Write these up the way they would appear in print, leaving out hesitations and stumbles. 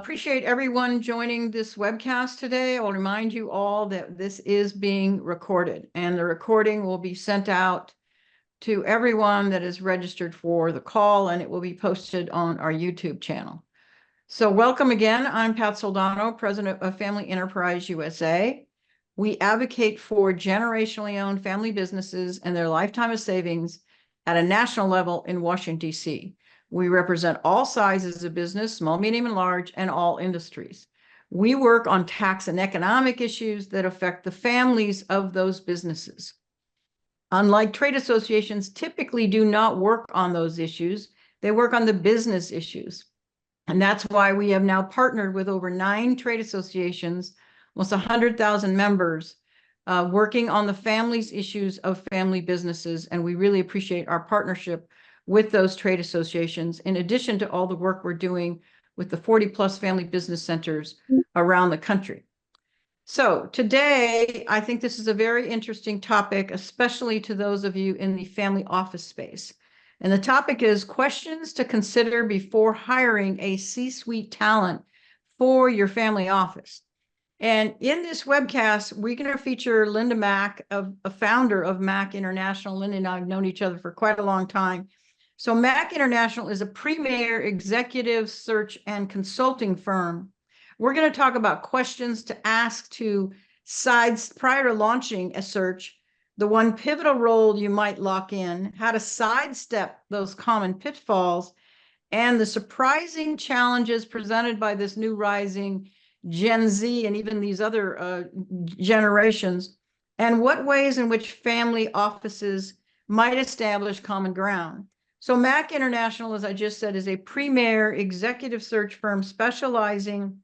Appreciate everyone joining this webcast today. I'll remind you all that this is being recorded, and the recording will be sent out to everyone that is registered for the call, and it will be posted on our YouTube channel. So welcome again. I'm Pat Soldano, President of Family Enterprise USA. We advocate for generationally owned family businesses and their lifetime of savings at a national level in Washington, D.C. We represent all sizes of business, small, medium, and large, and all industries. We work on tax and economic issues that affect the families of those businesses. Unlike trade associations, typically do not work on those issues. They work on the business issues. And that's why we have now partnered with over 9 trade associations, almost 100,000 members, working on the families issues of family businesses. And we really appreciate our partnership with those trade associations, in addition to all the work we're doing with the 40+ family business centers around the country. So today, I think this is a very interesting topic, especially to those of you in the family office space. And the topic is questions to consider before hiring a C-suite talent for your family office. And in this webcast, we're going to feature Linda Mack, a founder of Mack International. Linda and I have known each other for quite a long time. So Mack International is a premier executive search and consulting firm. We're going to talk about questions to ask to sides prior to launching a search, the one pivotal role you might lock in, how to sidestep those common pitfalls, and the surprising challenges presented by this new rising Gen Z and even these other generations, and what ways in which family offices might establish common ground. So Mack International, as I just said, is a premier executive search firm specializing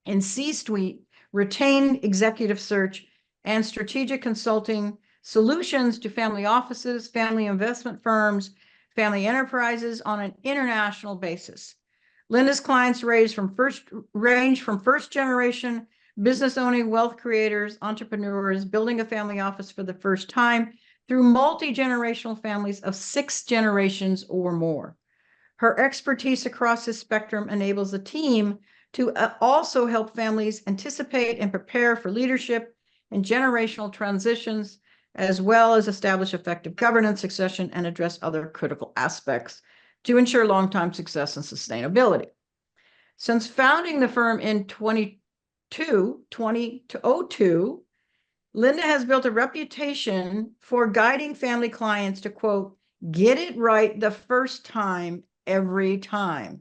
in C-suite, retained executive search, and strategic consulting solutions to family offices, family investment firms, family enterprises on an international basis. Linda's clients range from first generation business owning wealth creators, entrepreneurs, building a family office for the first time, through multi-generational families of 6 generations or more. Her expertise across this spectrum enables the team to also help families anticipate and prepare for leadership and generational transitions, as well as establish effective governance, succession, and address other critical aspects to ensure long-term success and sustainability. Since founding the firm in 2002, Linda has built a reputation for guiding family clients to, quote, get it right the first time, every time,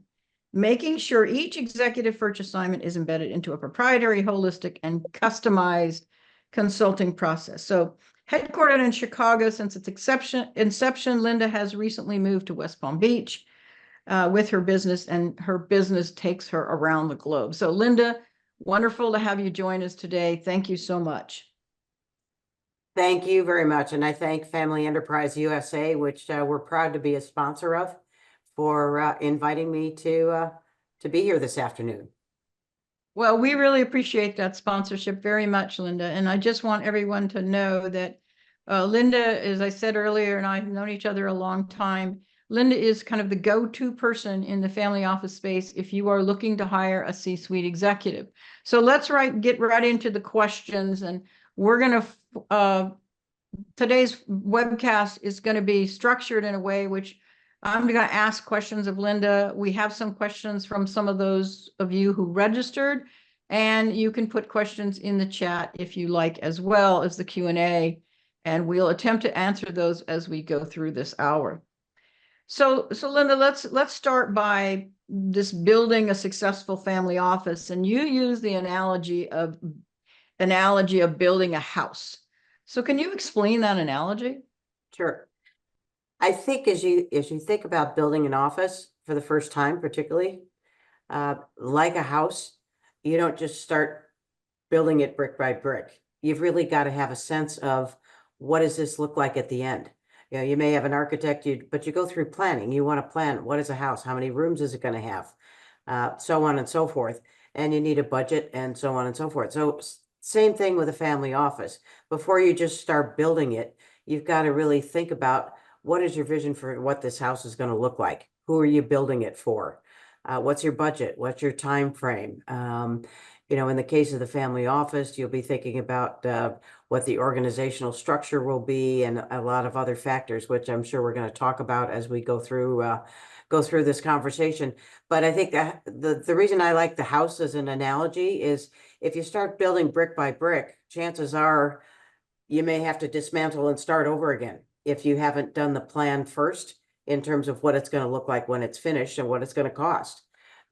making sure each executive search assignment is embedded into a proprietary, holistic, and customized consulting process. So headquartered in Chicago since its inception, Linda has recently moved to West Palm Beach with her business, and her business takes her around the globe. So Linda, wonderful to have you join us today. Thank you so much. Thank you very much. And I thank Family Enterprise USA, which we're proud to be a sponsor of, for inviting me to be here this afternoon. Well, we really appreciate that sponsorship very much, Linda. And I just want everyone to know that Linda, as I said earlier, and I've known each other a long time, Linda is kind of the go-to person in the family office space if you are looking to hire a C-suite executive. So let's get right into the questions, and we're going to today's webcast is going to be structured in a way which I'm going to ask questions of Linda. We have some questions from some of those of you who registered, and you can put questions in the chat if you like, as well as the Q&A, and we'll attempt to answer those as we go through this hour. So Linda, let's start by this building a successful family office, and you use the analogy of building a house. So can you explain that analogy? Sure. I think as you think about building an office for the first time, particularly like a house, you don't just start building it brick by brick. You've really got to have a sense of what does this look like at the end. You know, you may have an architect, but you go through planning. You want to plan, what is a house? How many rooms is it going to have? So on and so forth. And you need a budget and so on and so forth. So same thing with a family office. Before you just start building it, you've got to really think about what is your vision for what this house is going to look like? Who are you building it for? What's your budget? What's your time frame? You know, in the case of the family office, you'll be thinking about what the organizational structure will be and a lot of other factors, which I'm sure we're going to talk about as we go through this conversation. But I think that the reason I like the house as an analogy is if you start building brick by brick, chances are you may have to dismantle and start over again if you haven't done the plan first in terms of what it's going to look like when it's finished and what it's going to cost.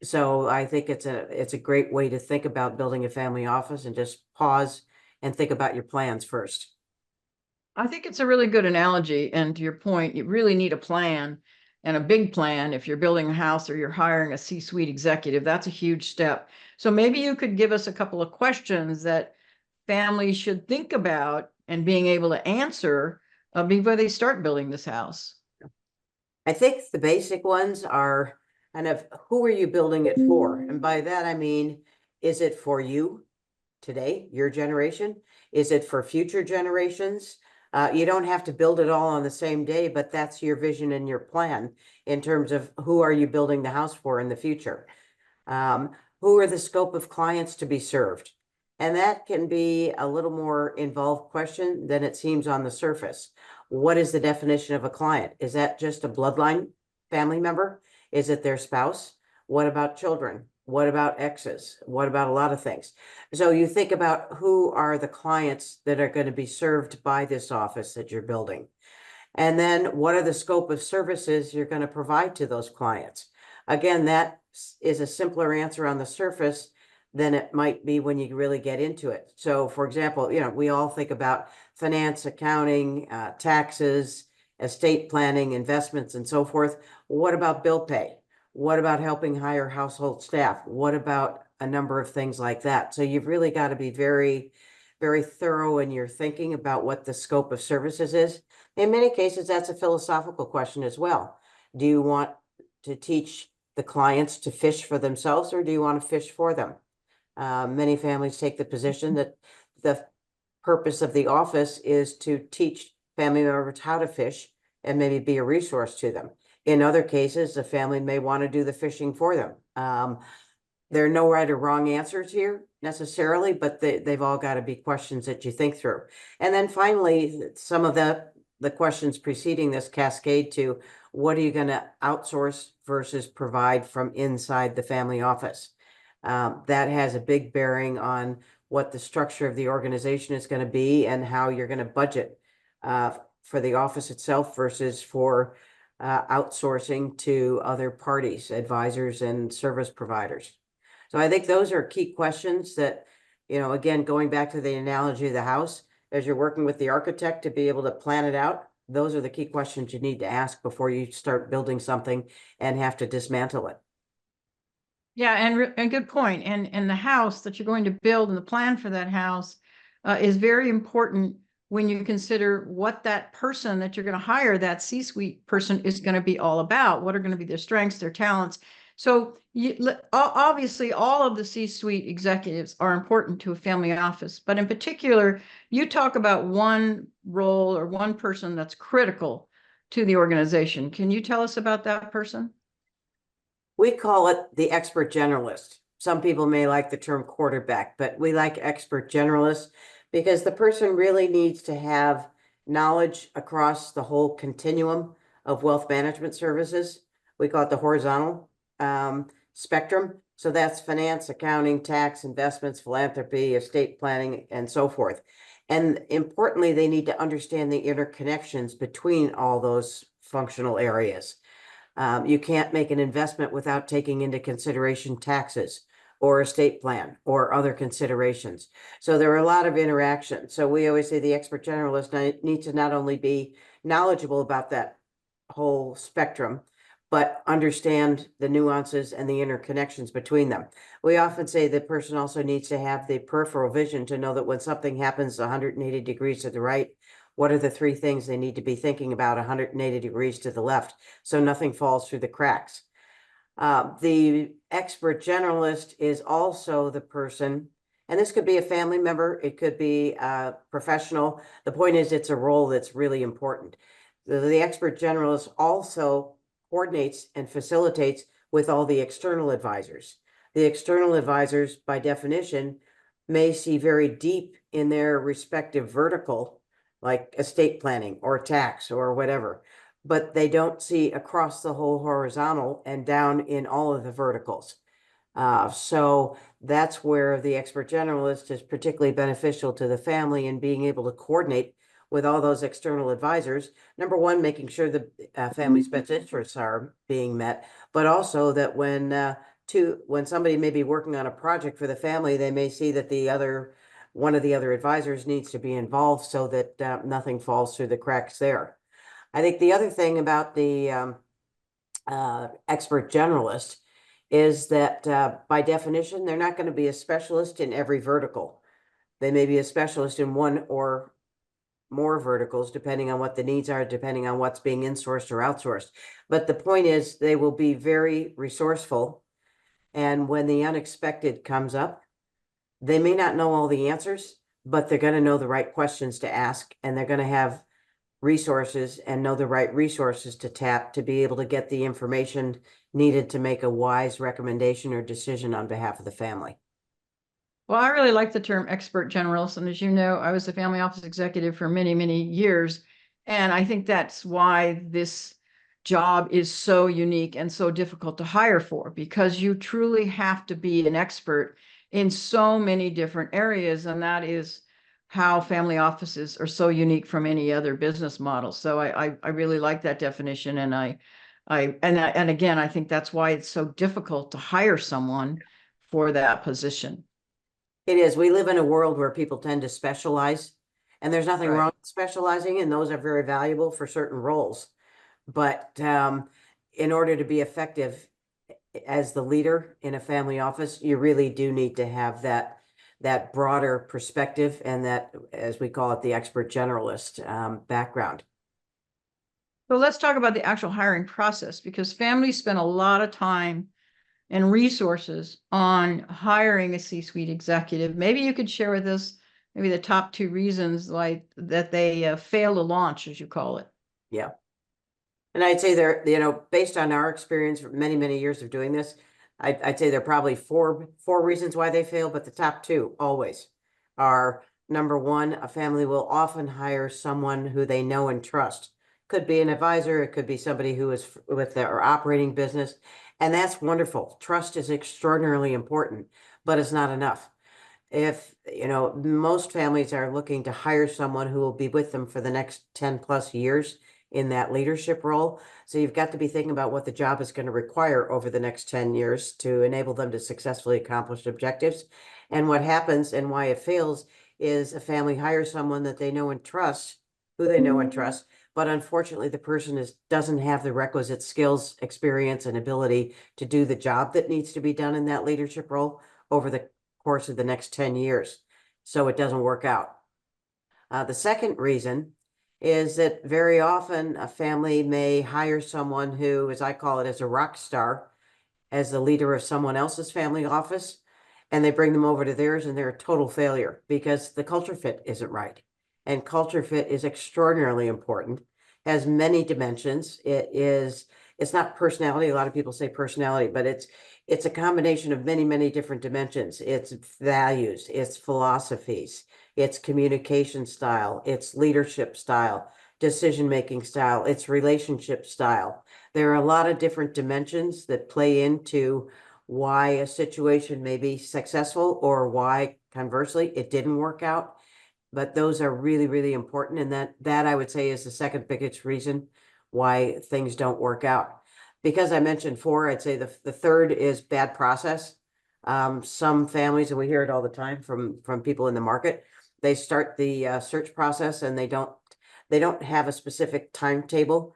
So I think it's a great way to think about building a family office and just pause and think about your plans first. I think it's a really good analogy. And to your point, you really need a plan and a big plan if you're building a house or you're hiring a C-suite executive. That's a huge step. So maybe you could give us a couple of questions that families should think about and being able to answer before they start building this house. I think the basic ones are kind of who are you building it for? And by that, I mean, is it for you today, your generation? Is it for future generations? You don't have to build it all on the same day, but that's your vision and your plan in terms of who are you building the house for in the future? Who are the scope of clients to be served? And that can be a little more involved question than it seems on the surface. What is the definition of a client? Is that just a bloodline family member? Is it their spouse? What about children? What about exes? What about a lot of things? So you think about who are the clients that are going to be served by this office that you're building. And then what are the scope of services you're going to provide to those clients? Again, that is a simpler answer on the surface than it might be when you really get into it. So for example, you know, we all think about finance, accounting, taxes, estate planning, investments, and so forth. What about bill pay? What about helping hire household staff? What about a number of things like that? So you've really got to be very, very thorough in your thinking about what the scope of services is. In many cases, that's a philosophical question as well. Do you want to teach the clients to fish for themselves, or do you want to fish for them? Many families take the position that the purpose of the office is to teach family members how to fish and maybe be a resource to them. In other cases, the family may want to do the fishing for them. There are no right or wrong answers here necessarily, but they've all got to be questions that you think through. And then finally, some of the questions preceding this cascade to what are you going to outsource versus provide from inside the family office? That has a big bearing on what the structure of the organization is going to be and how you're going to budget for the office itself versus for outsourcing to other parties, advisors and service providers. So I think those are key questions that, you know, again, going back to the analogy of the house, as you're working with the architect to be able to plan it out, those are the key questions you need to ask before you start building something and have to dismantle it. Yeah, and good point. And the house that you're going to build and the plan for that house is very important when you consider what that person that you're going to hire, that C-suite person, is going to be all about. What are going to be their strengths, their talents? So obviously, all of the C-suite executives are important to a family office, but in particular, you talk about one role or one person that's critical to the organization. Can you tell us about that person? We call it the expert generalist. Some people may like the term quarterback, but we like expert generalists because the person really needs to have knowledge across the whole continuum of wealth management services. We call it the horizontal spectrum. So that's finance, accounting, tax, investments, philanthropy, estate planning, and so forth. And importantly, they need to understand the interconnections between all those functional areas. You can't make an investment without taking into consideration taxes or estate plan or other considerations. So there are a lot of interactions. So we always say the expert generalist needs to not only be knowledgeable about that whole spectrum, but understand the nuances and the interconnections between them. We often say the person also needs to have the peripheral vision to know that when something happens 180 degrees to the right, what are the three things they need to be thinking about 180 degrees to the left so nothing falls through the cracks. The expert generalist is also the person, and this could be a family member, it could be a professional. The point is it's a role that's really important. The expert generalist also coordinates and facilitates with all the external advisors. The external advisors, by definition, may see very deep in their respective vertical, like estate planning or tax or whatever, but they don't see across the whole horizontal and down in all of the verticals. So that's where the expert generalist is particularly beneficial to the family in being able to coordinate with all those external advisors. Number one, making sure the family's best interests are being met, but also that when somebody may be working on a project for the family, they may see that one of the other advisors needs to be involved so that nothing falls through the cracks there. I think the other thing about the expert generalist is that by definition, they're not going to be a specialist in every vertical. They may be a specialist in one or more verticals, depending on what the needs are, depending on what's being insourced or outsourced. But the point is, they will be very resourceful. And when the unexpected comes up, they may not know all the answers, but they're going to know the right questions to ask, and they're going to have resources and know the right resources to tap to be able to get the information needed to make a wise recommendation or decision on behalf of the family. Well, I really like the term expert generalist. And as you know, I was a family office executive for many, many years. And I think that's why this job is so unique and so difficult to hire for, because you truly have to be an expert in so many different areas. And that is how family offices are so unique from any other business model. So I really like that definition. And and again, I think that's why it's so difficult to hire someone for that position. It is. We live in a world where people tend to specialize, and there's nothing Right. wrong with specializing, and those are very valuable for certain roles. But in order to be effective as the leader in a family office, you really do need to have that broader perspective and that, as we call it, the expert generalist background. So let's talk about the actual hiring process, because families spend a lot of time and resources on hiring a C-suite executive. Maybe you could share with us maybe the top two reasons like that they fail to launch, as you call it. Yeah. And I'd say based on our experience for many, many years of doing this, I'd say there are probably four reasons why they fail, but the top two always are: number one, a family will often hire someone who they know and trust. Could be an advisor, it could be somebody who is with their operating business, and that's wonderful. Trust is extraordinarily important, but it's not enough. If, most families are looking to hire someone who will be with them for the next 10 plus years in that leadership role. So you've got to be thinking about what the job is going to require over the next 10 years to enable them to successfully accomplish objectives. And what happens and why it fails is a family hires someone that they know and trust, who they know and trust, but unfortunately the person doesn't have the requisite skills, experience, and ability to do the job that needs to be done in that leadership role over the course of the next 10 years. So it doesn't work out. The second reason is that very often a family may hire someone who, as I call it, is a rock star as the leader of someone else's family office, and they bring them over to theirs and they're a total failure because the culture fit isn't right. And culture fit is extraordinarily important, has many dimensions. It's not personality. A lot of people say personality, but it's a combination of many, many different dimensions. It's values, it's philosophies, it's communication style, it's leadership style, decision-making style, it's relationship style. There are a lot of different dimensions that play into why a situation may be successful or why, conversely, it didn't work out. But those are really, really important. And that I would say is the second biggest reason why things don't work out. Because I mentioned four, I'd say the third is bad process. Some families, and we hear it all the time from people in the market, they start the search process and they don't have a specific timetable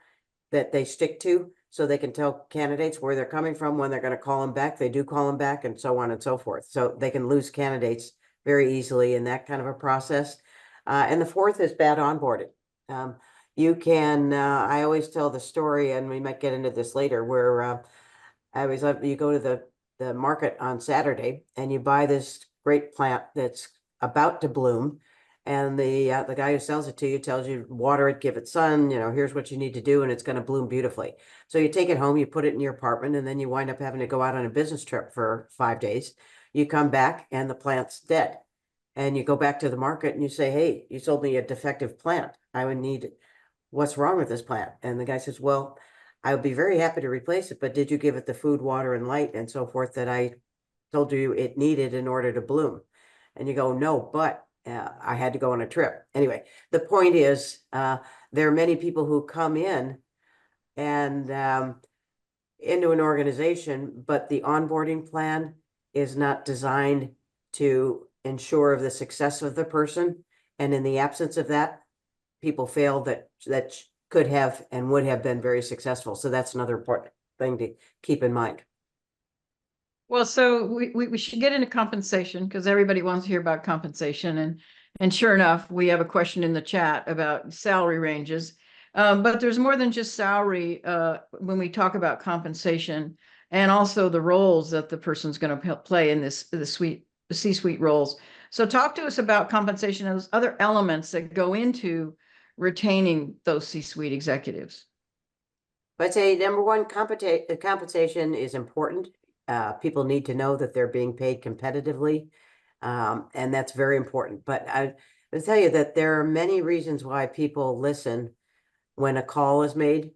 that they stick to, so they can tell candidates where they're coming from, when they're going to call them back. They do call them back, and so on and so forth. So they can lose candidates very easily in that kind of a process. And the fourth is bad onboarding. I always tell the story, and we might get into this later, where you go to the market on Saturday and you buy this great plant that's about to bloom, And the guy who sells it to you tells you water it, give it sun, here's what you need to do, and it's going to bloom beautifully. So you take it home, you put it in your apartment, and then you wind up having to go out on a business trip for 5 days. You come back and the plant's dead. And you go back to the market and you say, hey, you sold me a defective plant. I would need, what's wrong with this plant? And the guy says, well, I would be very happy to replace it, but did you give it the food, water, and light and so forth that I told you it needed in order to bloom? And you go, no, but I had to go on a trip. Anyway, the point is, there are many people who come in and into an organization, but the onboarding plan is not designed to ensure the success of the person. And in the absence of that, people fail that could have and would have been very successful. So that's another important thing to keep in mind. Well, so we should get into compensation because everybody wants to hear about compensation. And sure enough, we have a question in the chat about salary ranges. But there's more than just salary when we talk about compensation, and also the roles that the person's going to play in the C-suite roles. So talk to us about compensation and those other elements that go into retaining those C-suite executives. I'd say number one, compensation is important. People need to know that they're being paid competitively, and that's very important. But I'll tell you that there are many reasons why people listen when a call is made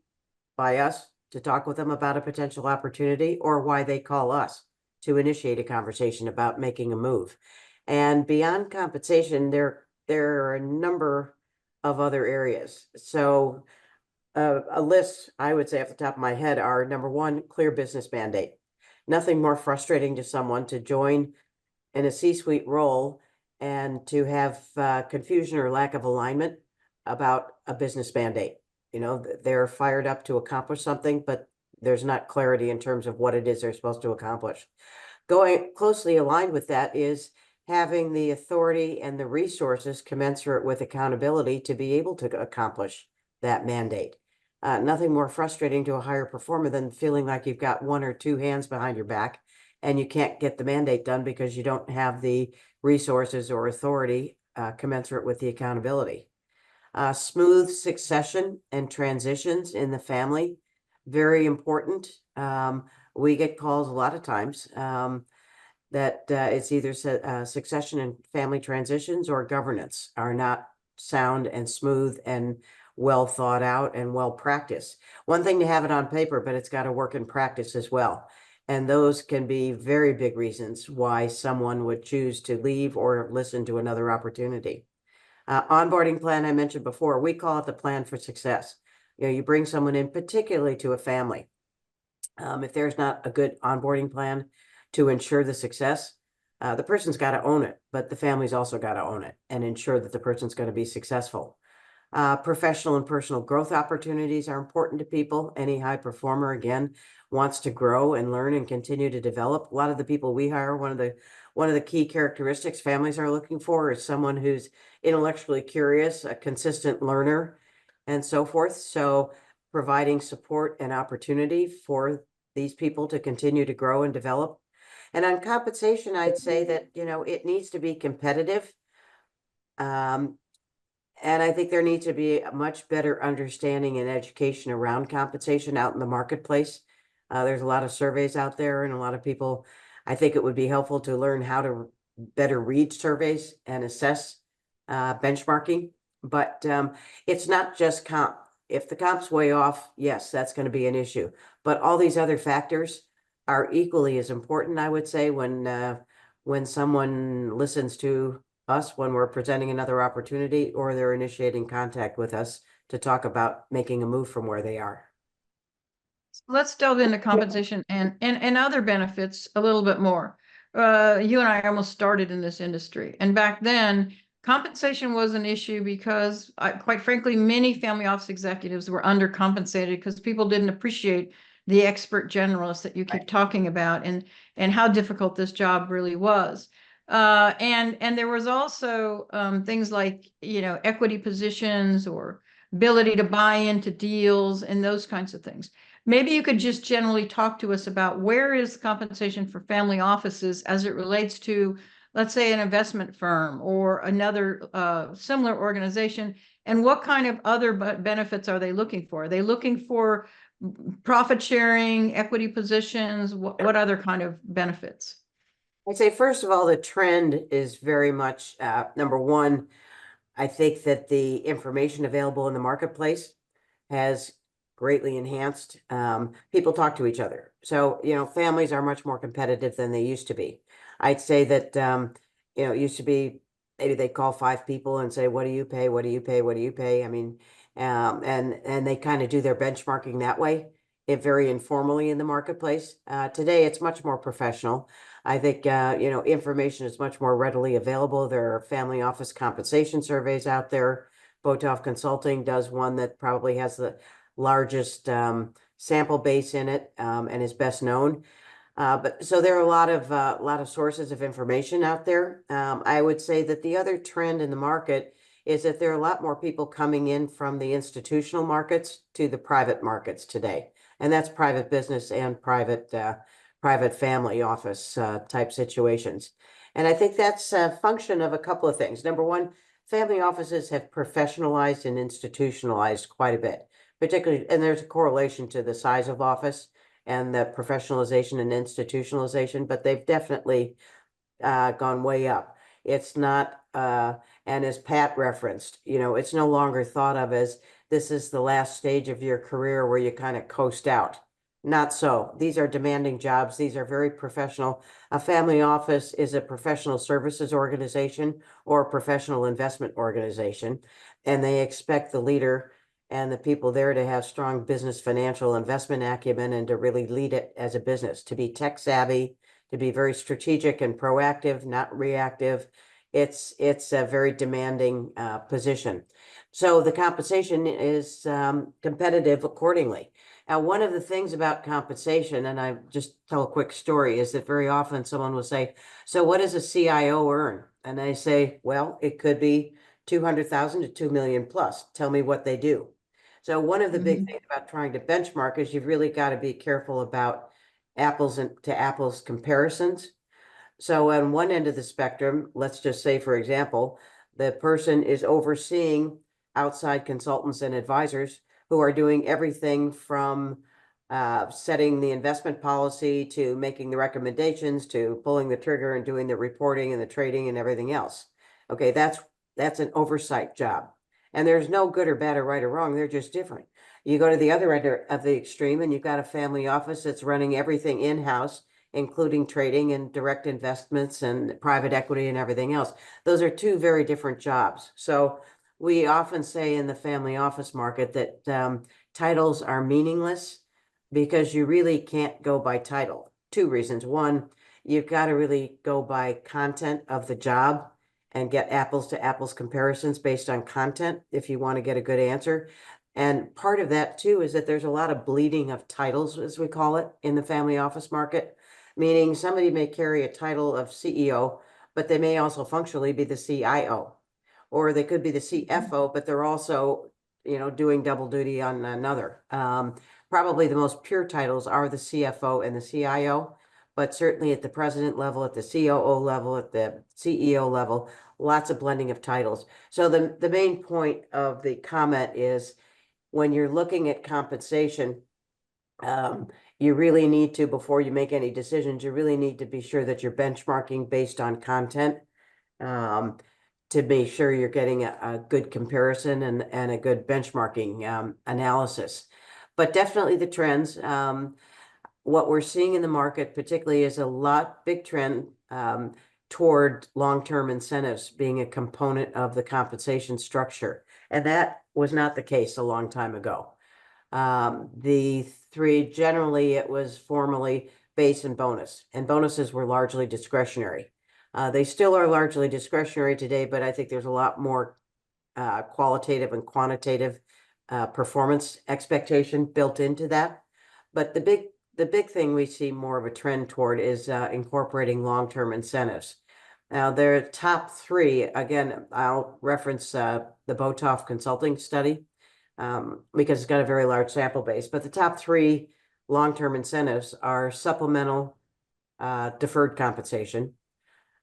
by us to talk with them about a potential opportunity, or why they call us to initiate a conversation about making a move. And beyond compensation, there are a number of other areas. So a list, I would say off the top of my head, are number one, clear business mandate. Nothing more frustrating to someone to join in a C-suite role and to have confusion or lack of alignment about a business mandate. They're fired up to accomplish something, but there's not clarity in terms of what it is they're supposed to accomplish. Going closely aligned with that is having the authority and the resources commensurate with accountability to be able to accomplish that mandate. Nothing more frustrating to a higher performer than feeling like you've got one or two hands behind your back and you can't get the mandate done because you don't have the resources or authority commensurate with the accountability. Smooth succession and transitions in the family, very important. We get calls a lot of times that it's either succession and family transitions or governance are not sound and smooth and well thought out and well practiced. One thing to have it on paper, but it's got to work in practice as well. And those can be very big reasons why someone would choose to leave or listen to another opportunity. Onboarding plan, I mentioned before, we call it the plan for success. You bring someone in, particularly to a family. If there's not a good onboarding plan to ensure the success, the person's got to own it, but the family's also got to own it and ensure that the person's going to be successful. Professional and personal growth opportunities are important to people. Any high performer, again, wants to grow and learn and continue to develop. A lot of the people we hire, one of the key characteristics families are looking for is someone who's intellectually curious, a consistent learner, and so forth. So providing support and opportunity for these people to continue to grow and develop. And on compensation, I'd say that, it needs to be competitive. And I think there needs to be a much better understanding and education around compensation out in the marketplace. There's a lot of surveys out there and a lot of people, I think it would be helpful to learn how to better read surveys and assess benchmarking. But it's not just comp. If the comp's way off, yes, that's going to be an issue. But all these other factors are equally as important, I would say, when someone listens to us when we're presenting another opportunity or they're initiating contact with us to talk about making a move from where they are. Let's delve into compensation and other benefits a little bit more. You and I almost started in this industry, and back then compensation was an issue because quite frankly, many family office executives were undercompensated because people didn't appreciate the expert generalists that you keep talking about and how difficult this job really was. And there was also things like, equity positions or ability to buy into deals and those kinds of things. Maybe you could just generally talk to us about where is compensation for family offices as it relates to let's say an investment firm or another similar organization? And what kind of other benefits are they looking for? Are they looking for profit sharing, equity positions? What other kind of benefits? I'd say, first of all, the trend is very much, number one, I think that the information available in the marketplace has greatly enhanced. People talk to each other. So, families are much more competitive than they used to be. I'd say that, it used to be maybe they call five people and say, what do you pay? What do you pay? What do you pay? I mean, and they kind of do their benchmarking that way, very informally in the marketplace. Today, it's much more professional. I think, information is much more readily available. There are family office compensation surveys out there. Botoff Consulting does one that probably has the largest sample base in it, and is best known. But so there are a lot of sources of information out there. I would say that the other trend in the market is that there are a lot more people coming in from the institutional markets to the private markets today, and that's private business and private family office type situations. And I think that's a function of a couple of things. Number one, family offices have professionalized and institutionalized quite a bit, particularly, and there's a correlation to the size of office and the professionalization and institutionalization, but they've definitely gone way up. It's not, and as Pat referenced, it's no longer thought of as this is the last stage of your career where you kind of coast out. Not so. These are demanding jobs. These are very professional. A family office is a professional services organization or a professional investment organization, and they expect the leader and the people there to have strong business, financial, investment acumen, and to really lead it as a business, to be tech savvy, to be very strategic and proactive, not reactive. It's a very demanding position. So the compensation is competitive accordingly. Now, one of the things about compensation, and I just tell a quick story, is that very often someone will say, so what does a CIO earn? And I say, well, it could be 200,000 to 2 million plus. Tell me what they do. So one of the big things about trying to benchmark is you've really got to be careful about apples to apples comparisons. So on one end of the spectrum, let's just say, for example, the person is overseeing outside consultants and advisors who are doing everything from setting the investment policy to making the recommendations to pulling the trigger and doing the reporting and the trading and everything else. Okay, that's an oversight job. And there's no good or bad or right or wrong. They're just different. You go to the other end of the extreme and you've got a family office that's running everything in-house, including trading and direct investments and private equity and everything else. Those are two very different jobs. So we often say in the family office market that titles are meaningless because you really can't go by title. Two reasons. One, you've got to really go by content of the job and get apples to apples comparisons based on content if you want to get a good answer. And part of that too is that there's a lot of bleeding of titles, as we call it, in the family office market, meaning somebody may carry a title of CEO, but they may also functionally be the CIO, or they could be the CFO, but they're also, doing double duty on another. Probably the most pure titles are the CFO and the CIO, but certainly at the president level, at the COO level, at the CEO level, lots of blending of titles. So the main point of the comment is when you're looking at compensation, you really need to, before you make any decisions, you really need to be sure that you're benchmarking based on content, to make sure you're getting a good comparison and a good benchmarking analysis. But definitely the trends, what we're seeing in the market particularly is a big trend toward long-term incentives being a component of the compensation structure. And that was not the case a long time ago. The three, generally it was formally base and bonuses were largely discretionary. They still are largely discretionary today, but I think there's a lot more qualitative and quantitative performance expectation built into that. But the big thing we see more of a trend toward is incorporating long-term incentives. Now, their top three, again, I'll reference the Botoff Consulting study because it's got a very large sample base. But the top three long-term incentives are supplemental deferred compensation,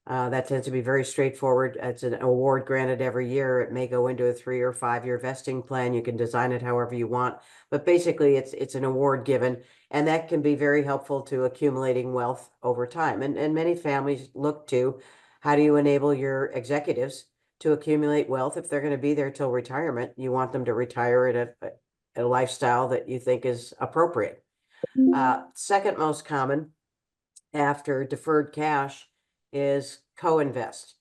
That tends to be very straightforward. It's an award granted every year. It may go into a 3 or 5 year vesting plan. You can design it however you want, but basically it's an award given, and that can be very helpful to accumulating wealth over time. And many families look to how do you enable your executives to accumulate wealth if they're going to be there till retirement. You want them to retire at a lifestyle that you think is appropriate. Second most common after deferred cash is co-invest.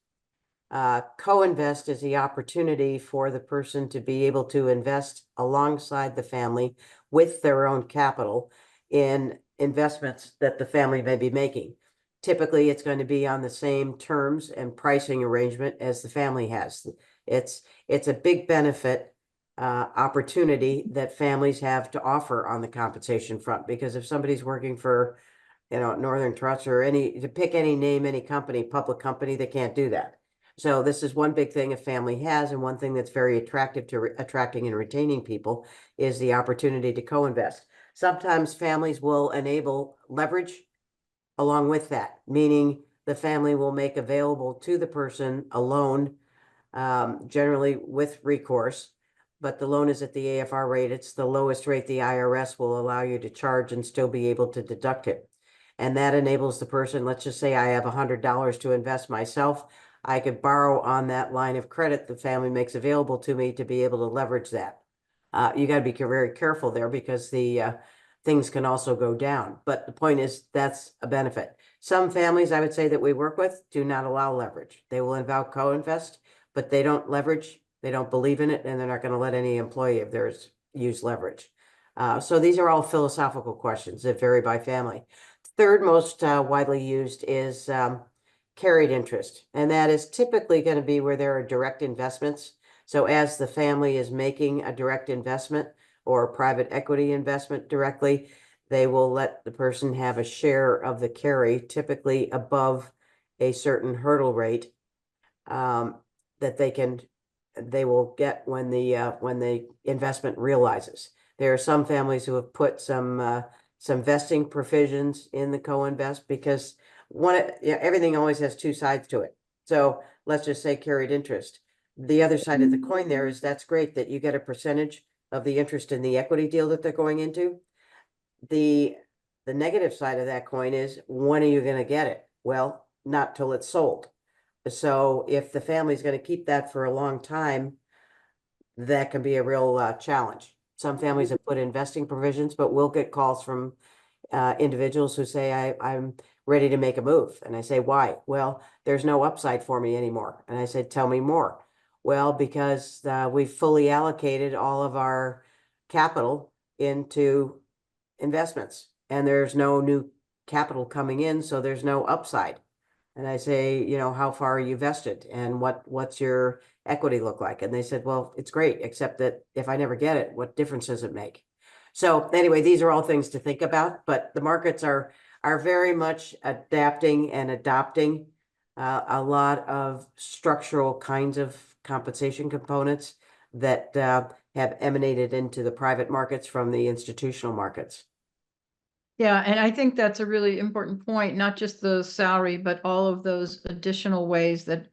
Co-invest is the opportunity for the person to be able to invest alongside the family with their own capital in investments that the family may be making. Typically, it's going to be on the same terms and pricing arrangement as the family has. It's a big benefit opportunity that families have to offer on the compensation front, because if somebody's working for, Northern Trust or to pick any name, any company, public company, they can't do that. So this is one big thing a family has, and one thing that's very attractive to attracting and retaining people is the opportunity to co-invest. Sometimes families will enable leverage along with that, meaning the family will make available to the person a loan, generally with recourse, but the loan is at the AFR rate. It's the lowest rate the IRS will allow you to charge and still be able to deduct it. And that enables the person, let's just say I have $100 to invest myself. I could borrow on that line of credit the family makes available to me to be able to leverage that. You got to be very careful there, because the things can also go down. But the point is, that's a benefit. Some families I would say that we work with do not allow leverage. They will allow co-invest, but they don't leverage. They don't believe in it, and they're not going to let any employee of theirs use leverage. So these are all philosophical questions that vary by family. Third most widely used is carried interest, and that is typically going to be where there are direct investments. So as the family is making a direct investment or a private equity investment directly, they will let the person have a share of the carry, typically above a certain hurdle rate, that they will get when the investment realizes. There are some families who have put some vesting provisions in the co-invest, because everything always has two sides to it. So let's just say carried interest. The other side of the coin there is that's great that you get a percentage of the interest in the equity deal that they're going into. The negative side of that coin is, when are you going to get it? Well, not till it's sold. So if the family's going to keep that for a long time, that can be a real challenge. Some families have put investing provisions, but we'll get calls from individuals who say, I'm ready to make a move. And I say, why? Well, there's no upside for me anymore. And I said, tell me more. Well, because we've fully allocated all of our capital into investments, and there's no new capital coming in, so there's no upside. And I say, how far are you vested, and what's your equity look like? And they said, well, it's great, except that if I never get it, what difference does it make? So anyway, these are all things to think about, but the markets are very much adapting and adopting a lot of structural kinds of compensation components that have emanated into the private markets from the institutional markets. Yeah, and I think that's a really important point, not just the salary, but all of those additional ways that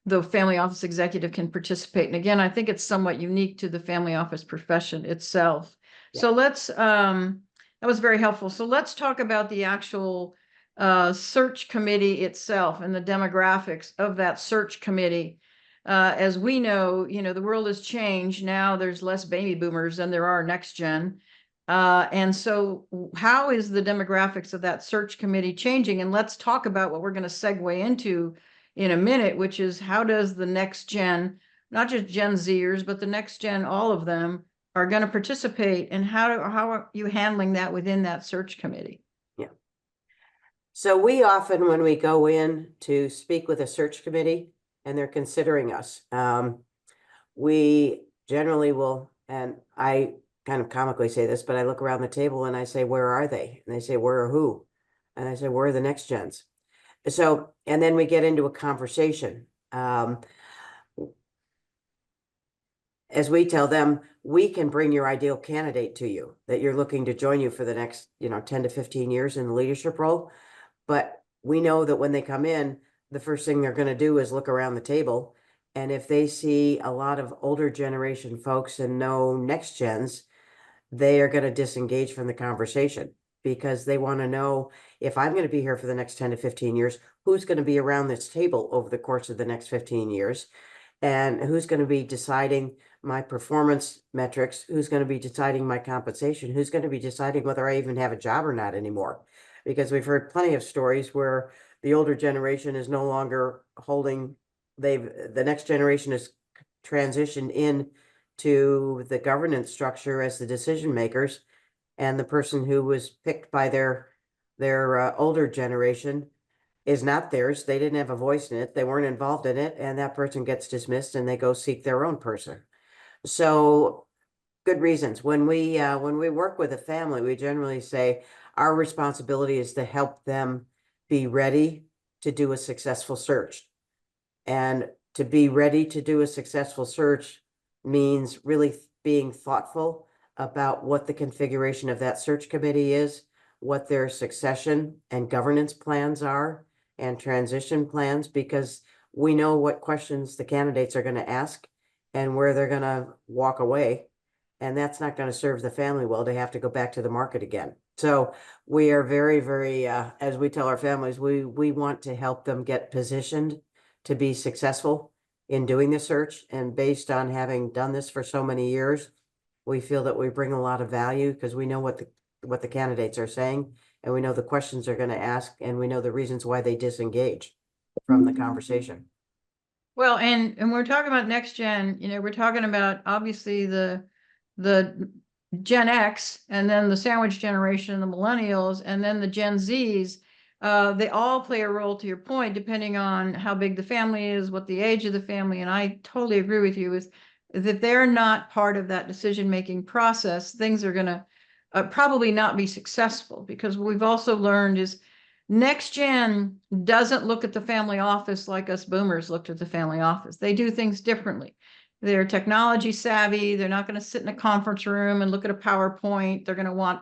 the family office executive can participate. And again, I think it's somewhat unique to the family office profession itself. Yeah. So that was very helpful. So let's talk about the actual search committee itself and the demographics of that search committee. As we know, the world has changed. Now there's less baby boomers than there are next gen. And so how is the demographics of that search committee changing? And let's talk about what we're going to segue into in a minute, which is, how does the next gen, not just Gen Zers, but the next gen, all of them are going to participate, and how are you handling that within that search committee? Yeah. So we often, when we go in to speak with a search committee and they're considering us, we generally will, and I kind of comically say this, but I look around the table and I say, where are they? And they say, where are who? And I say, where are the next gens? So, and then we get into a conversation. As we tell them, we can bring your ideal candidate to you that you're looking to join you for the next, 10 to 15 years in the leadership role. But we know that when they come in, the first thing they're gonna do is look around the table. And if they see a lot of older generation folks and no next gens, they are gonna disengage from the conversation because they want to know, if I'm gonna be here for the next 10 to 15 years, who's gonna be around this table over the course of the next 15 years? And who's gonna be deciding my performance metrics? Who's gonna be deciding my compensation? Who's gonna be deciding whether I even have a job or not anymore? Because we've heard plenty of stories where the older generation is no longer holding, the next generation has transitioned in to the governance structure as the decision makers. And the person who was picked by their older generation is not theirs. They didn't have a voice in it. They weren't involved in it, and that person gets dismissed and they go seek their own person. So good reasons. When we work with a family, we generally say our responsibility is to help them be ready to do a successful search. And to be ready to do a successful search means really being thoughtful about what the configuration of that search committee is, what their succession and governance plans are, and transition plans, because we know what questions the candidates are going to ask and where they're going to walk away. And that's not going to serve the family well to have to go back to the market again. So we are very, very, as we tell our families, we want to help them get positioned to be successful in doing the search. And based on having done this for so many years, we feel that we bring a lot of value because we know what the candidates are saying, and we know the questions they're going to ask, and we know the reasons why they disengage from the conversation. Well, and we're talking about next gen, we're talking about obviously the Gen X, and then the sandwich generation, the millennials, and then the Gen Zs. They all play a role, to your point, depending on how big the family is, what the age of the family. And I totally agree with you, is that they're not part of that decision-making process. Things are going to probably not be successful, because what we've also learned is next gen doesn't look at the family office like us boomers looked at the family office. They do things differently. They're technology savvy. They're not going to sit in a conference room and look at a PowerPoint. They're going to want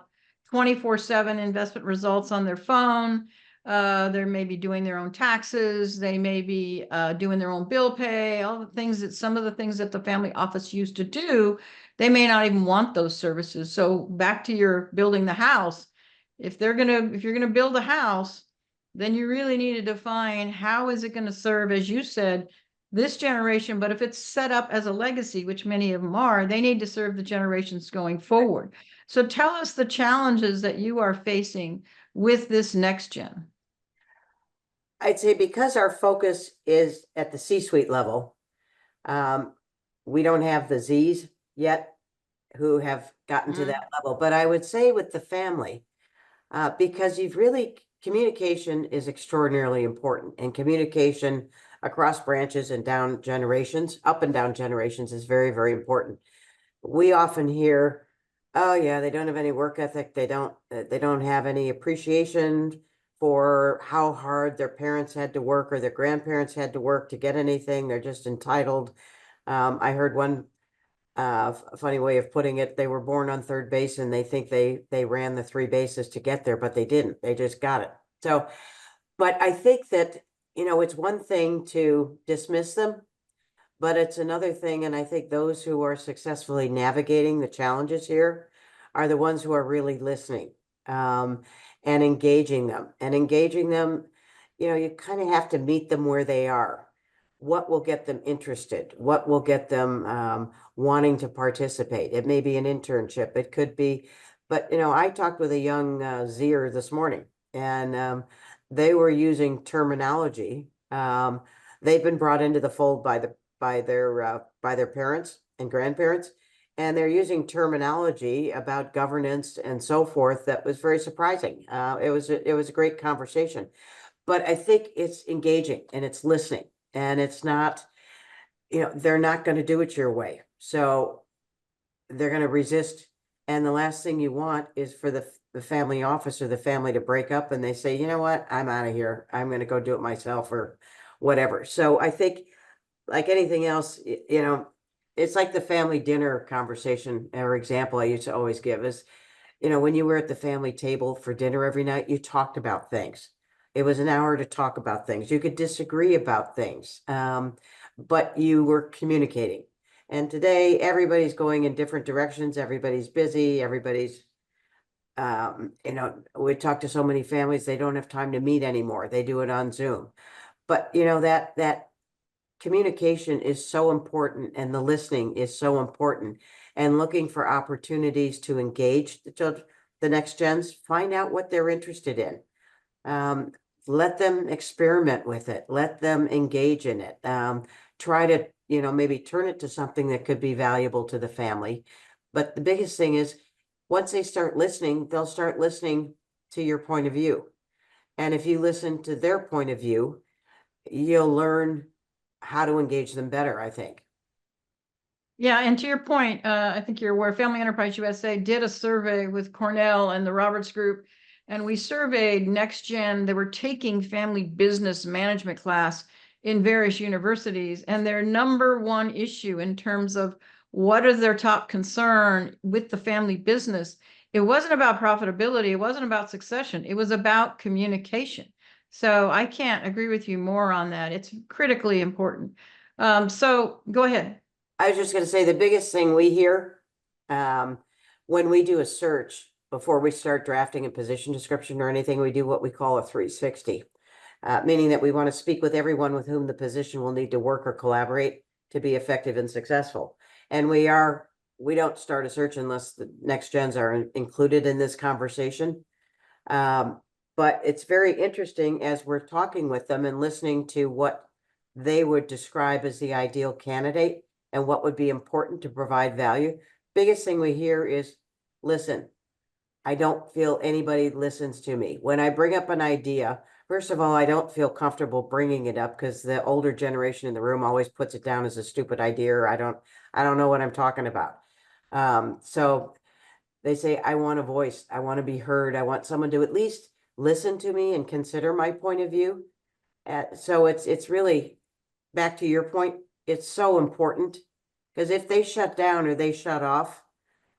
24/7 investment results on their phone. They may be doing their own taxes. They may be doing their own bill pay, all the things that some of the things that the family office used to do. They may not even want those services. So back to your building the house. If you're gonna build a house, then you really need to define how is it going to serve, as you said, this generation. But if it's set up as a legacy, which many of them are, they need to serve the generations going forward. So tell us the challenges that you are facing with this next gen. I'd say because our focus is at the C-suite level, we don't have the Zs yet who have gotten to that level. But I would say with the family, because communication is extraordinarily important, and communication across branches and down generations, up and down generations, is very, very important. We often hear, oh yeah, they don't have any work ethic. They don't have any appreciation for how hard their parents had to work or their grandparents had to work to get anything. They're just entitled. I heard one funny way of putting it. They were born on third base and they think they ran the three bases to get there, but they didn't. They just got it. So, but I think that, it's one thing to dismiss them, but it's another thing. And I think those who are successfully navigating the challenges here are the ones who are really listening, and engaging them. You kind of have to meet them where they are. What will get them interested? What will get them wanting to participate? It may be an internship. It could be, but I talked with a young Zer this morning, and they were using terminology. They've been brought into the fold by their parents and grandparents, and they're using terminology about governance and so forth that was very surprising. It was a great conversation, but I think it's engaging and it's listening, and it's not, they're not going to do it your way, so they're going to resist. And the last thing you want is for the family office or the family to break up and they say, you know what, I'm out of here. I'm going to go do it myself or whatever. So I think, like anything else, it's like the family dinner conversation or example I used to always give is, when you were at the family table for dinner every night, you talked about things. It was an hour to talk about things. You could disagree about things, but you were communicating. And today, everybody's going in different directions. Everybody's busy. Everybody's, we talk to so many families, they don't have time to meet anymore. They do it on Zoom. But that communication is so important, and the listening is so important, and looking for opportunities to engage the next gens, find out what they're interested in. Let them experiment with it. Let them engage in it. Try to, maybe turn it to something that could be valuable to the family. But the biggest thing is, once they start listening, they'll start listening to your point of view. And if you listen to their point of view, you'll learn how to engage them better, I think. Yeah, and to your point, I think you're aware, Family Enterprise USA did a survey with Cornell and the Roberts Group, and we surveyed next gen. They were taking family business management class in various universities, and their number one issue in terms of what is their top concern with the family business, it wasn't about profitability, it wasn't about succession, it was about communication. So I can't agree with you more on that. It's critically important. So go ahead. I was just going to say, the biggest thing we hear when we do a search, before we start drafting a position description or anything, we do what we call a 360, meaning that we want to speak with everyone with whom the position will need to work or collaborate to be effective and successful. And we don't start a search unless the next gens are included in this conversation. But it's very interesting as we're talking with them and listening to what they would describe as the ideal candidate and what would be important to provide value. Biggest thing we hear is, listen, I don't feel anybody listens to me. When I bring up an idea, first of all, I don't feel comfortable bringing it up because the older generation in the room always puts it down as a stupid idea, or I don't know what I'm talking about. So they say, I want a voice. I want to be heard. I want someone to at least listen to me and consider my point of view. So it's really, back to your point, it's so important, because if they shut down or they shut off,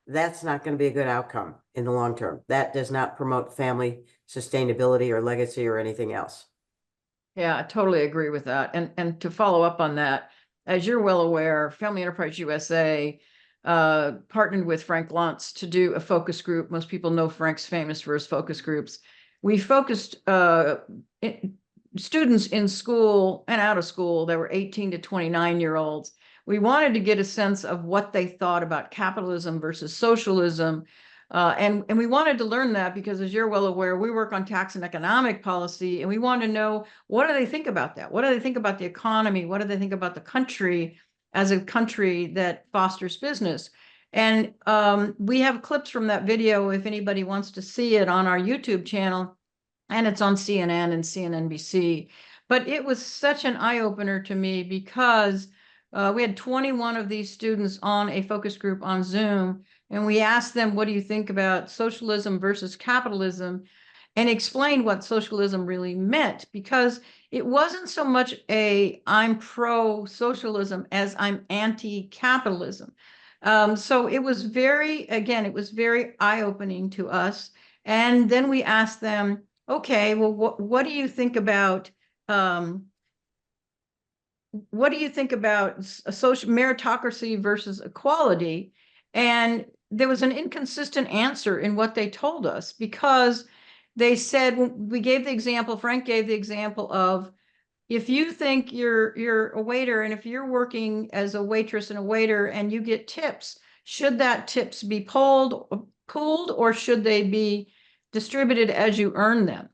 that's not going to be a good outcome in the long term. That does not promote family sustainability or legacy or anything else. Yeah, I totally agree with that. And to follow up on that, as you're well aware, Family Enterprise USA partnered with Frank Luntz to do a focus group. Most people know Frank's famous for his focus groups. We focused students in school and out of school that were 18 to 29-year-olds. We wanted to get a sense of what they thought about capitalism versus socialism. And we wanted to learn that because, as you're well aware, we work on tax and economic policy, and we want to know, what do they think about that? What do they think about the economy? What do they think about the country as a country that fosters business? And we have clips from that video if anybody wants to see it on our YouTube channel, and it's on CNN and CNNBC. But it was such an eye-opener to me because we had 21 of these students on a focus group on Zoom, and we asked them, what do you think about socialism versus capitalism? And explained what socialism really meant, because it wasn't so much I'm pro-socialism as I'm anti-capitalism. So it was very eye-opening to us. And then we asked them, okay, well, what do you think about a social meritocracy versus equality? And there was an inconsistent answer in what they told us, because they said, we gave the example, Frank gave the example of, if you think you're a waiter, and if you're working as a waitress and a waiter and you get tips, should that tips be pooled, or should they be distributed as you earn them?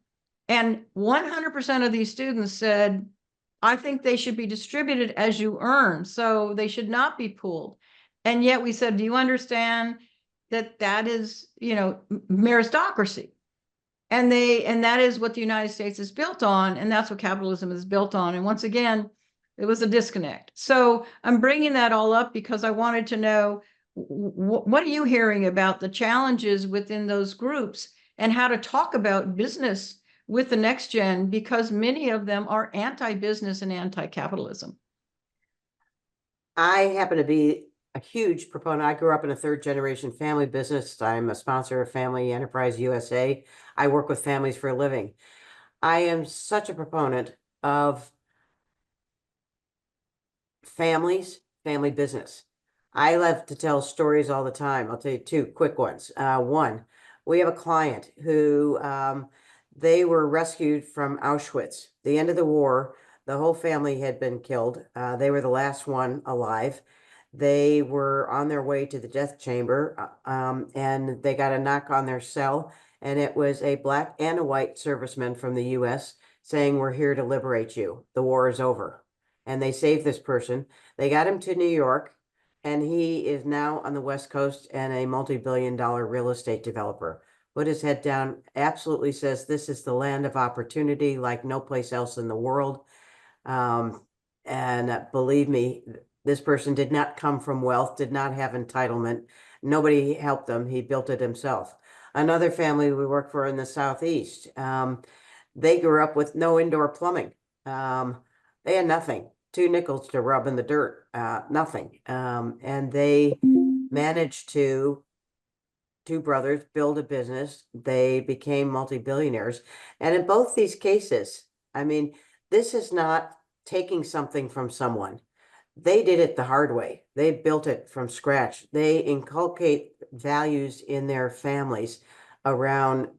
And 100% of these students said, I think they should be distributed as you earn, so they should not be pooled. And yet we said, do you understand that is, meritocracy? And that is what the United States is built on, and that's what capitalism is built on. And once again, it was a disconnect. So I'm bringing that all up because I wanted to know, what are you hearing about the challenges within those groups, and how to talk about business with the next gen, because many of them are anti-business and anti-capitalism. I happen to be a huge proponent. I grew up in a third generation family business. I'm a sponsor of Family Enterprise USA. I work with families for a living. I am such a proponent of families, family business. I love to tell stories all the time. I'll tell you two quick ones. One, we have a client who they were rescued from Auschwitz. The end of the war, the whole family had been killed. They were the last one alive. They were on their way to the death chamber, and they got a knock on their cell, and it was a black and a white serviceman from the U.S. saying, "We're here to liberate you. The war is over." And they saved this person. They got him to New York, and he is now on the West Coast and a multi-billion-dollar real estate developer. Put his head down, absolutely says this is the land of opportunity like no place else in the world. And believe me, this person did not come from wealth, did not have entitlement. Nobody helped them. He built it himself. Another family we work for in the Southeast, they grew up with no indoor plumbing. They had nothing, 2 nickels to rub in the dirt, nothing. And they managed to, two brothers, build a business. They became multi-billionaires. And in both these cases, I mean, this is not taking something from someone. They did it the hard way. They built it from scratch. They inculcate values in their families around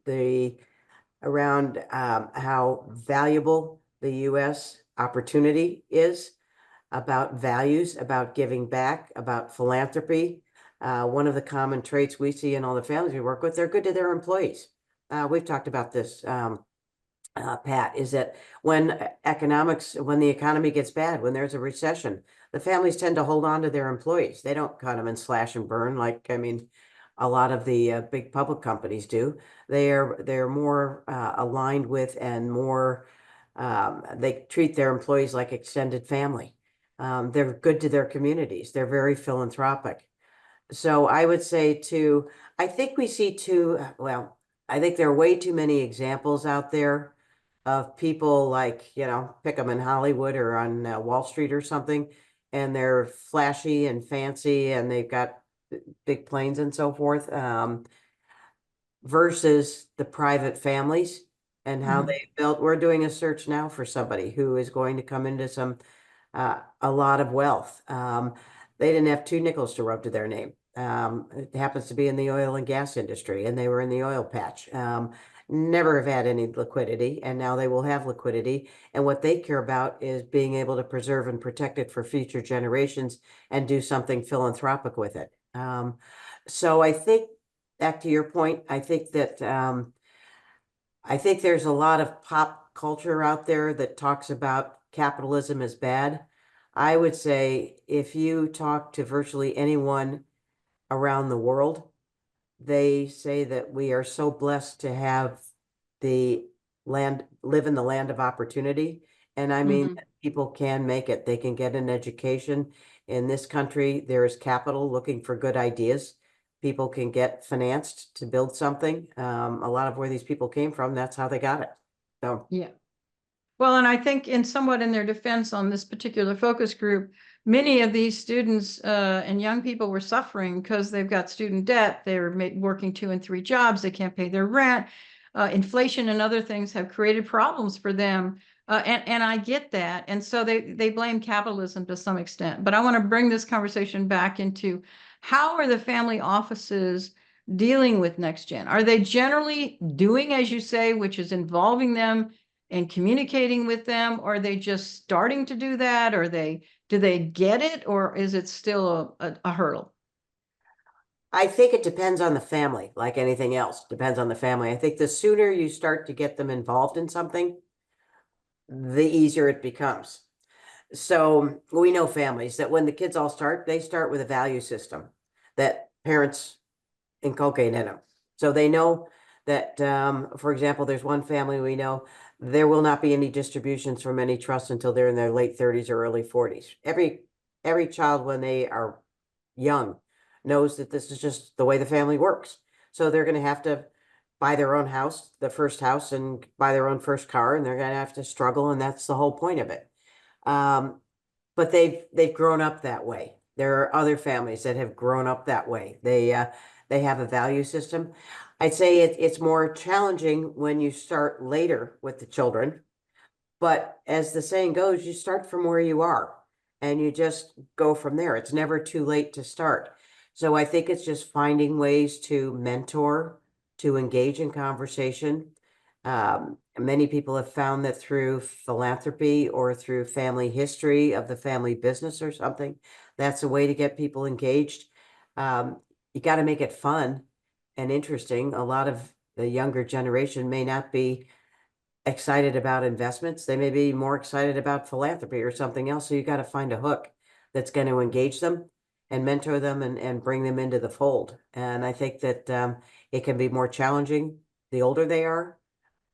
how valuable the U.S. opportunity is, about values, about giving back, about philanthropy. One of the common traits we see in all the families we work with, they're good to their employees. We've talked about this, Pat, is that when the economy gets bad, when there's a recession, the families tend to hold on to their employees. They don't cut them and slash and burn like, I mean, a lot of the big public companies do. They're more aligned with and more, they treat their employees like extended family. They're good to their communities. They're very philanthropic. So I would say too, I think we see well, I think there are way too many examples out there of people like, pick them in Hollywood or on Wall Street or something, and they're flashy and fancy and they've got big planes and so forth, versus the private families and how they built. We're doing a search now for somebody who is going to come into a lot of wealth. They didn't have 2 nickels to rub to their name. It happens to be in the oil and gas industry, and they were in the oil patch. Never have had any liquidity, and now they will have liquidity. And what they care about is being able to preserve and protect it for future generations and do something philanthropic with it. So I think, back to your point, I think that I think there's a lot of pop culture out there that talks about capitalism as bad. I would say if you talk to virtually anyone around the world, they say that we are so blessed to have live in the land of opportunity. And I mean, people can make it. They can get an education. In this country, there is capital looking for good ideas. People can get financed to build something. A lot of where these people came from, that's how they got it. So, Yeah. Well, and I think somewhat in their defense on this particular focus group, many of these students and young people were suffering because they've got student debt. They're working 2 and 3 jobs. They can't pay their rent. Inflation and other things have created problems for them. And I get that. And so they blame capitalism to some extent. But I want to bring this conversation back into how are the family offices dealing with next gen? Are they generally doing, as you say, which is involving them and communicating with them? Or are they just starting to do that? Or do they get it? Or is it still a hurdle? I think it depends on the family, like anything else, depends on the family. I think the sooner you start to get them involved in something, the easier it becomes. So we know families that when the kids all start, they start with a value system that parents inculcate in them. So they know that, for example, there's one family we know, there will not be any distributions from any trust until they're in their late 30s or early 40s. Every child, when they are young, knows that this is just the way the family works. So they're going to have to buy their own house, the first house, and buy their own first car, and they're going to have to struggle, and that's the whole point of it. But they've grown up that way. There are other families that have grown up that way. they have a value system. I'd say it's more challenging when you start later with the children. But as the saying goes, you start from where you are and you just go from there. It's never too late to start. So I think it's just finding ways to mentor, to engage in conversation. Many people have found that through philanthropy or through family history of the family business or something, that's a way to get people engaged. You got to make it fun and interesting. A lot of the younger generation may not be excited about investments. They may be more excited about philanthropy or something else. So you got to find a hook that's going to engage them and mentor them and bring them into the fold. And I think that it can be more challenging the older they are,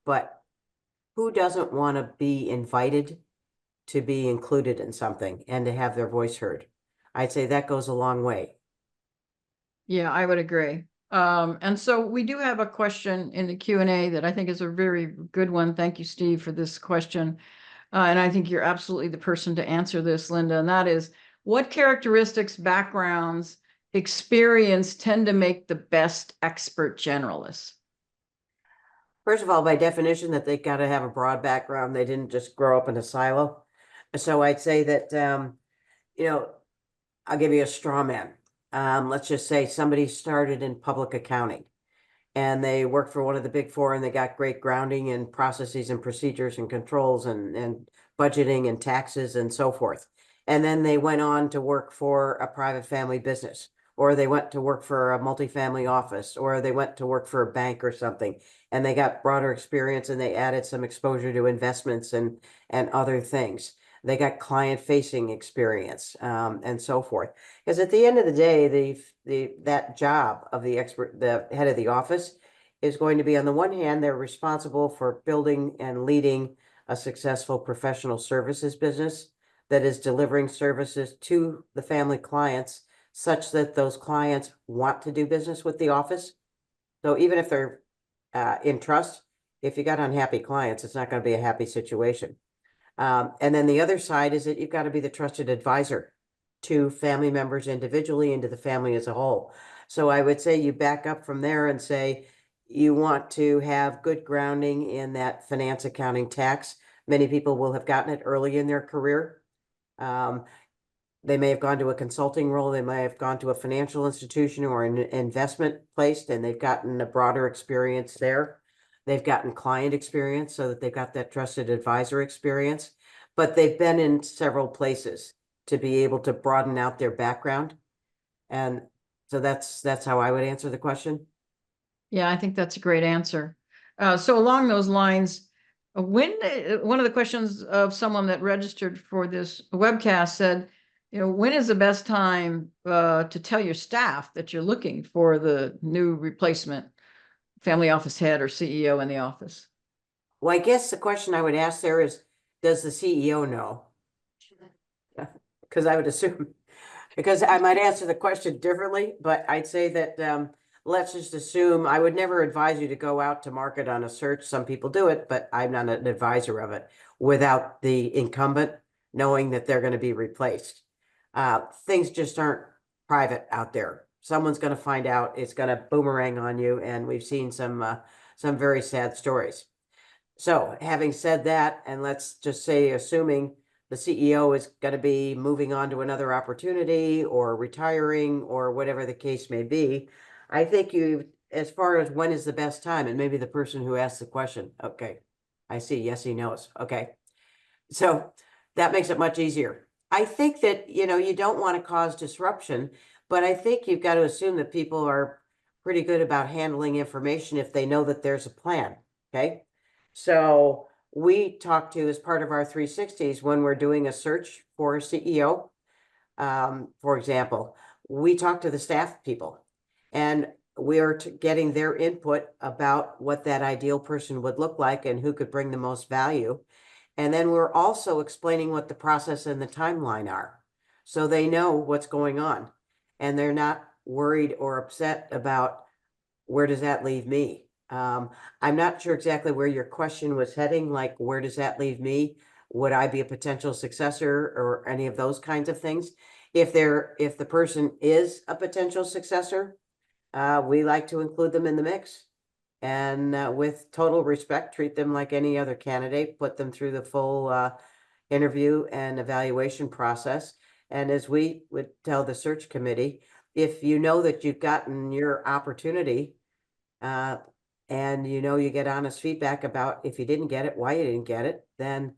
but who doesn't want to be invited to be included in something and to have their voice heard? I'd say that goes a long way. Yeah, I would agree. And so we do have a question in the Q&A that I think is a very good one. Thank you, Steve, for this question. And I think you're absolutely the person to answer this, Linda. And that is, what characteristics, backgrounds, experience tend to make the best expert generalists? First of all, by definition, that they got to have a broad background. They didn't just grow up in a silo. So I'd say that, you know, I'll give you a straw man. Let's just say somebody started in public accounting and they worked for one of the big four and they got great grounding in processes and procedures and controls and budgeting and taxes and so forth. And then they went on to work for a private family business, or they went to work for a multifamily office, or they went to work for a bank or something. And they got broader experience and they added some exposure to investments and other things. They got client facing experience and so forth. Because at the end of the day, that job of the expert, the head of the office, is going to be, on the one hand, they're responsible for building and leading a successful professional services business that is delivering services to the family clients such that those clients want to do business with the office. So even if they're in trust, if you got unhappy clients, it's not going to be a happy situation. And then the other side is that you've got to be the trusted advisor to family members individually and to the family as a whole. So I would say you back up from there and say you want to have good grounding in that finance, accounting, tax. Many people will have gotten it early in their career. They may have gone to a consulting role. They may have gone to a financial institution or an investment place, and they've gotten a broader experience there. They've gotten client experience so that they've got that trusted advisor experience, but they've been in several places to be able to broaden out their background. And so that's how I would answer the question. Yeah, I think that's a great answer. So along those lines, one of the questions of someone that registered for this webcast said, when is the best time to tell your staff that you're looking for the new replacement family office head or CEO in the office? Well, I guess the question I would ask there is, does the CEO know? Because I would assume, because I might answer the question differently, but I'd say that let's just assume, I would never advise you to go out to market on a search. Some people do it, but I'm not an advisor of it, without the incumbent knowing that they're going to be replaced. Things just aren't private out there. Someone's going to find out, it's going to boomerang on you, and we've seen some very sad stories. So having said that, and let's just say, assuming the CEO is going to be moving on to another opportunity or retiring or whatever the case may be, I think as far as when is the best time, and maybe the person who asked the question, okay, I see, yes, he knows. Okay. So that makes it much easier. I think that, you don't want to cause disruption, but I think you've got to assume that people are pretty good about handling information if they know that there's a plan. Okay. So we talk to, as part of our 360s, when we're doing a search for a CEO, for example, we talk to the staff people and we are getting their input about what that ideal person would look like and who could bring the most value. And then we're also explaining what the process and the timeline are, so they know what's going on and they're not worried or upset about, where does that leave me? I'm not sure exactly where your question was heading, like, where does that leave me? Would I be a potential successor or any of those kinds of things? If the person is a potential successor, we like to include them in the mix. And with total respect, treat them like any other candidate, put them through the full interview and evaluation process. And as we would tell the search committee, if you know that you've gotten your opportunity, and you get honest feedback about if you didn't get it, why you didn't get it, then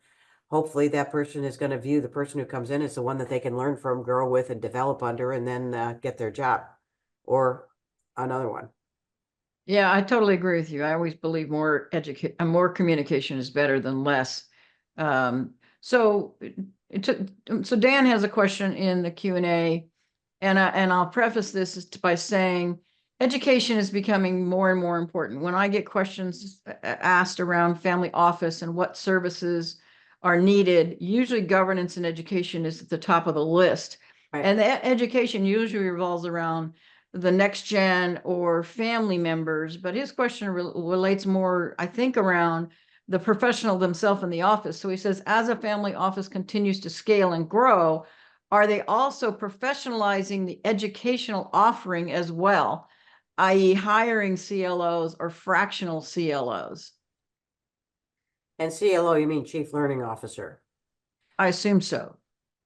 hopefully that person is going to view the person who comes in as the one that they can learn from, grow with, and develop under, and then get their job or another one. Yeah, I totally agree with you. I always believe more communication is better than less. So Dan has a question in the Q&A, and I'll preface this by saying education is becoming more and more important. When I get questions asked around family office and what services are needed, usually governance and education is at the top of the list. Right. And the education usually revolves around the next gen or family members, but his question relates more, I think, around the professional themselves in the office. So he says, as a family office continues to scale and grow, are they also professionalizing the educational offering as well, i.e. hiring CLOs or fractional CLOs? And CLO, you mean Chief Learning Officer? I assume so.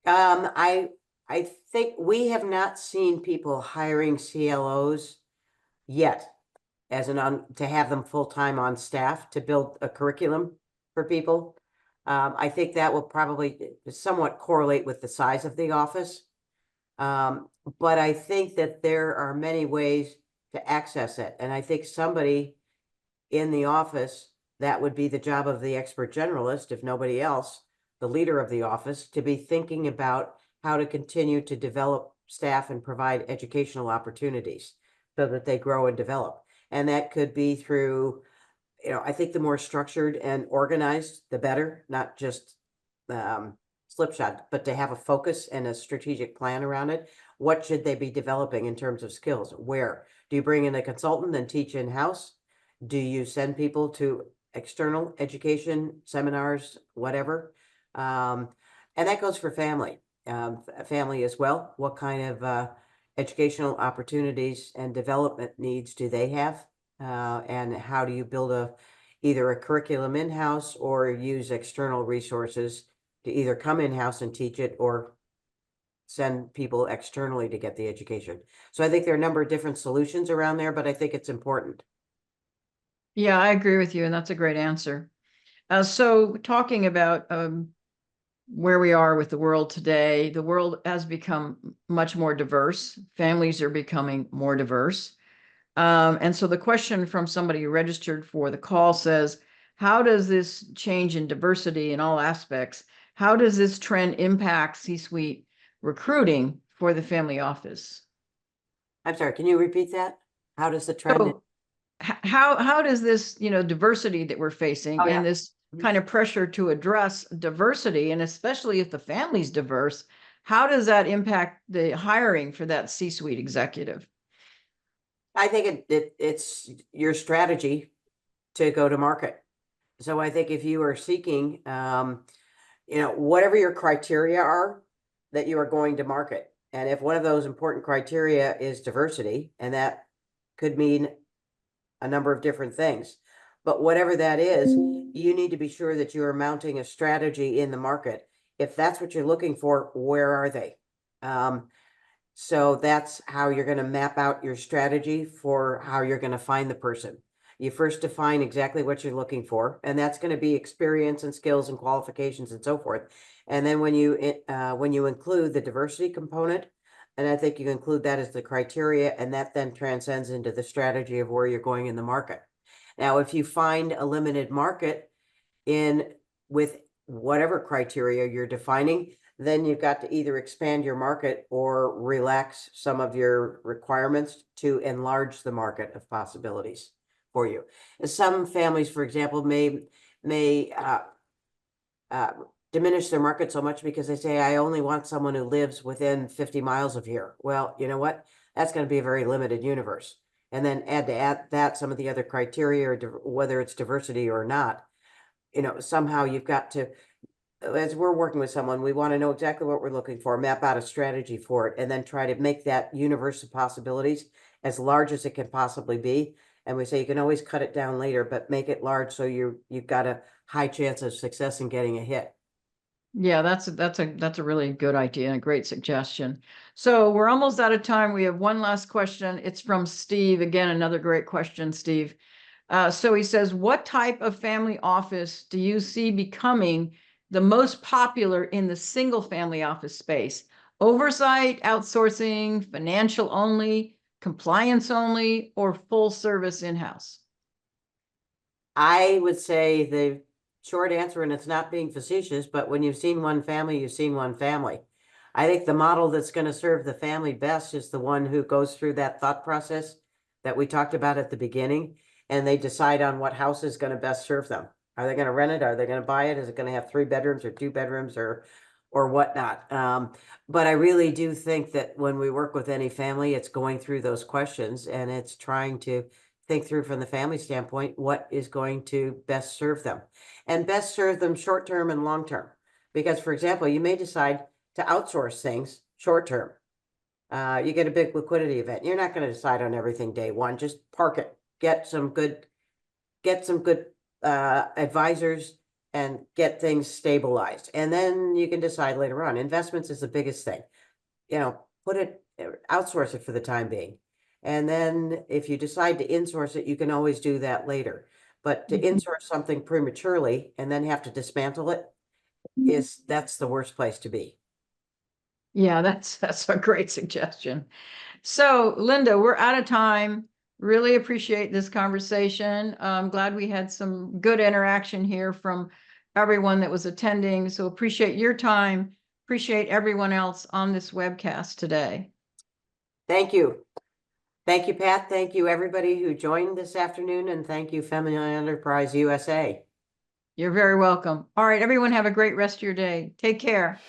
I think we have not seen people hiring CLOs yet to have them full-time on staff to build a curriculum for people. I think that will probably somewhat correlate with the size of the office. But I think that there are many ways to access it. And I think somebody in the office, that would be the job of the expert generalist, if nobody else, the leader of the office, to be thinking about how to continue to develop staff and provide educational opportunities so that they grow and develop. And that could be through, I think the more structured and organized, the better, not just slipshod, but to have a focus and a strategic plan around it. What should they be developing in terms of skills? Where? Do you bring in a consultant and teach in-house? Do you send people to external education, seminars, whatever? And that goes for family as well. What kind of educational opportunities and development needs do they have? And how do you build either a curriculum in-house or use external resources to either come in-house and teach it or send people externally to get the education? So I think there are a number of different solutions around there, but I think it's important. Yeah, I agree with you, and that's a great answer. So talking about where we are with the world today, the world has become much more diverse. Families are becoming more diverse. And so the question from somebody who registered for the call says, how does this change in diversity in all aspects? How does this trend impact C-suite recruiting for the family office? I'm sorry, can you repeat that? How does the trend? So how does this, diversity that we're facing and this kind of pressure to address diversity, and especially if the family's diverse, how does that impact the hiring for that C-suite executive? I think it's your strategy to go to market. So I think if you are seeking, whatever your criteria are that you are going to market, and if one of those important criteria is diversity, and that could mean a number of different things, but whatever that is, you need to be sure that you are mounting a strategy in the market. If that's what you're looking for, where are they? So that's how you're going to map out your strategy for how you're going to find the person. You first define exactly what you're looking for, and that's going to be experience and skills and qualifications and so forth. And then when you include the diversity component, and I think you include that as the criteria, and that then transcends into the strategy of where you're going in the market. Now, if you find a limited market with whatever criteria you're defining, then you've got to either expand your market or relax some of your requirements to enlarge the market of possibilities for you. Some families, for example, may diminish their market so much because they say, I only want someone who lives within 50 miles of here. Well, you know what? That's going to be a very limited universe. And then add that some of the other criteria, or whether it's diversity or not, somehow you've got to, as we're working with someone, we want to know exactly what we're looking for, map out a strategy for it, and then try to make that universe of possibilities as large as it can possibly be. And we say you can always cut it down later, but make it large so you've got a high chance of success in getting a hit. Yeah, that's a really good idea and a great suggestion. So we're almost out of time. We have one last question. It's from Steve. Again, another great question, Steve. So he says, what type of family office do you see becoming the most popular in the single family office space? Oversight, outsourcing, financial only, compliance only, or full service in-house? I would say the short answer, and it's not being facetious, but when you've seen one family, you've seen one family. I think the model that's going to serve the family best is the one who goes through that thought process that we talked about at the beginning, and they decide on what house is going to best serve them. Are they going to rent it? Are they going to buy it? Is it going to have 3 bedrooms or 2 bedrooms or whatnot? But I really do think that when we work with any family, it's going through those questions and it's trying to think through from the family standpoint what is going to best serve them and best serve them short term and long term. Because, for example, you may decide to outsource things short term. You get a big liquidity event. You're not going to decide on everything day one. Just park it. Get some good advisors and get things stabilized. And then you can decide later on. Investments is the biggest thing. Outsource it for the time being. And then if you decide to insource it, you can always do that later. But to insource something prematurely and then have to dismantle it that's the worst place to be. Yeah, that's a great suggestion. So, Linda, we're out of time. Really appreciate this conversation. I'm glad we had some good interaction here from everyone that was attending. So appreciate your time. Appreciate everyone else on this webcast today. Thank you. Thank you, Pat. Thank you, everybody who joined this afternoon. And thank you, Feminine Enterprise USA. You're very welcome. All right, everyone, have a great rest of your day. Take care.